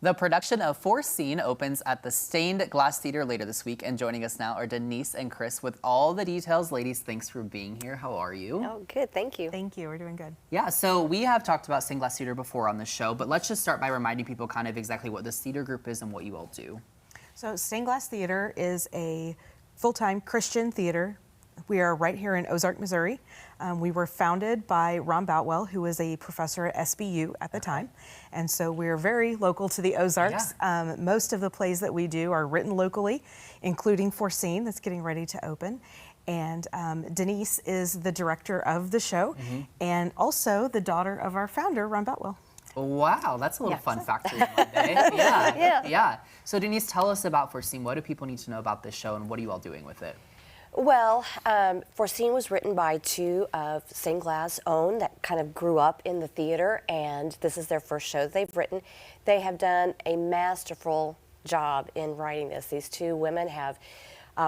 The production of Foreseen opens at the Stained Glass Theater later this week, and joining us now are Denise and Chris with all the details. Ladies, thanks for being here. How are you? Oh, good. Thank you. Thank you. We're doing good. Yeah, so we have talked about Stained Glass Theater before on the show, but let's just start by reminding people kind of exactly what this theater group is and what you all do. So Stained Glass Theater is a full-time Christian theater. We are right here in Ozarks, Missouri. We were founded by Ron Boutwell, who was a professor at SBU at the time. And so we're very local to the Ozarks. Yeah. Most of the plays that we do are written locally, including Foreseen, that's getting ready to open. And Denise is the director of the show, and also the daughter of our founder, Ron Boutwell. Wow, that's a little fun fact for you Monday. Yeah. So Denise, tell us about Foreseen. What do people need to know about this show, and what are you all doing with it? Well, Foreseen was written by two of Stained Glass' own that kind of grew up in the theater, and this is their first show they've written. They have done a masterful job in writing this. These two women have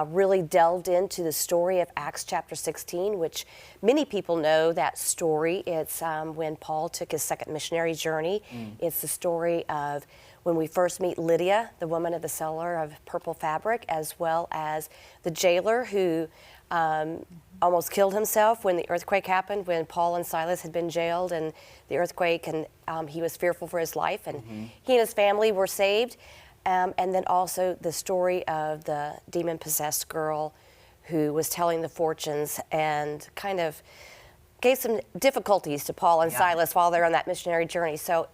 really delved into the story of Acts chapter 16, which many people know that story. It's when Paul took his second missionary journey. It's the story of when we first meet Lydia, the woman at the seller of purple fabric, as well as the jailer who almost killed himself when the earthquake happened, when Paul and Silas had been jailed and the earthquake, and he was fearful for his life, and he and his family were saved. And then also the story of the demon-possessed girl who was telling the fortunes and kind of gave some difficulties to Paul and Silas while they're on that missionary journey. So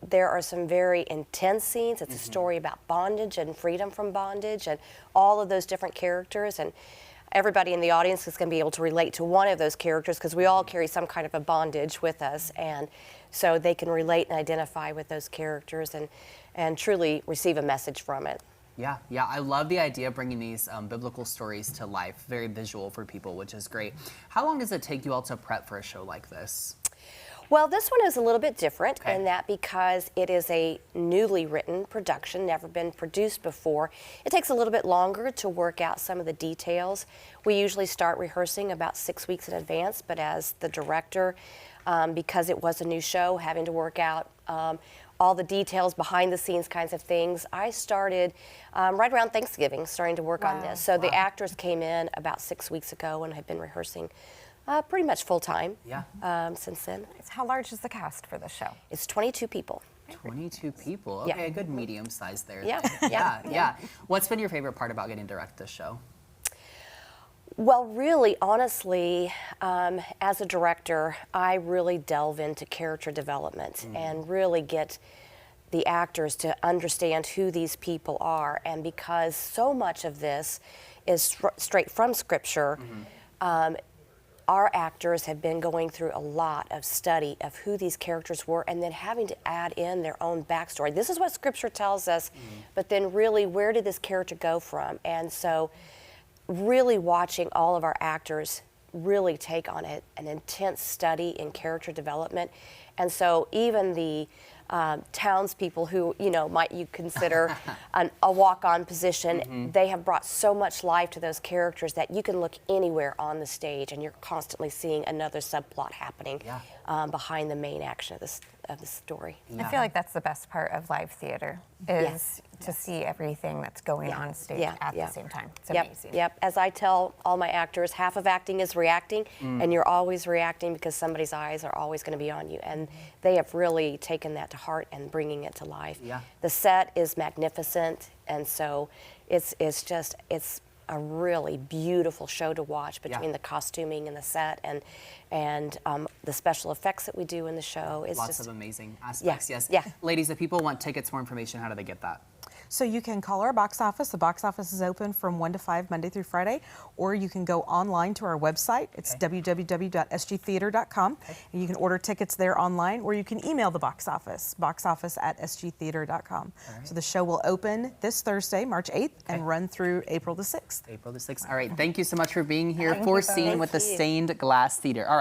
there are some very intense scenes. It's a story about bondage and freedom from bondage and all of those different characters. And everybody in the audience is going to be able to relate to one of those characters because we all carry some kind of a bondage with us. And so they can relate and identify with those characters and truly receive a message from it. Yeah, I love the idea of bringing these biblical stories to life. Very visual for people, which is great. How long does it take you all to prep for a show like this? Well, this one is a little bit different in that because it is a newly written production, never been produced before. It takes a little bit longer to work out some of the details. We usually start rehearsing about 6 weeks in advance, but as the director, because it was a new show, having to work out all the details, behind the scenes kinds of things, I started right around Thanksgiving starting to work on this. So the actors came in about 6 weeks ago and have been rehearsing pretty much full time since then. How large is the cast for the show? It's 22 people. 22 people. Okay, a good medium size there. Yeah. What's been your favorite part about getting to direct this show? Well, really, honestly, as a director, I really delve into character development and really get the actors to understand who these people are. And because so much of this is straight from Scripture, our actors have been going through a lot of study of who these characters were and then having to add in their own backstory. This is what Scripture tells us, but then really, where did this character go from? And so really watching all of our actors really take on an intense study in character development. And so even the townspeople who, might you consider a walk-on position, they have brought so much life to those characters that you can look anywhere on the stage and you're constantly seeing another subplot happening behind the main action of the story. I feel like that's the best part of live theater is to see everything that's going on stage at the same time. It's amazing. Yep. As I tell all my actors, half of acting is reacting, and you're always reacting because somebody's eyes are always going to be on you. And they have really taken that to heart and bringing it to life. The set is magnificent, and so it's a really beautiful show to watch between the costuming and the set and the special effects that we do in the show. It's Lots of amazing aspects, yes. Yeah. Ladies, if people want tickets, more information, how do they get that? So you can call our box office. The box office is open from 1 to 5 Monday through Friday, or you can go online to our website. It's www.sgtheater.com, and you can order tickets there online, or you can email the box office at sgtheater.com. So the show will open this Thursday, March 8th, and run through April the 6th. April the 6th. All right, thank you so much for being here. Foreseen with the Stained Glass Theater. All right.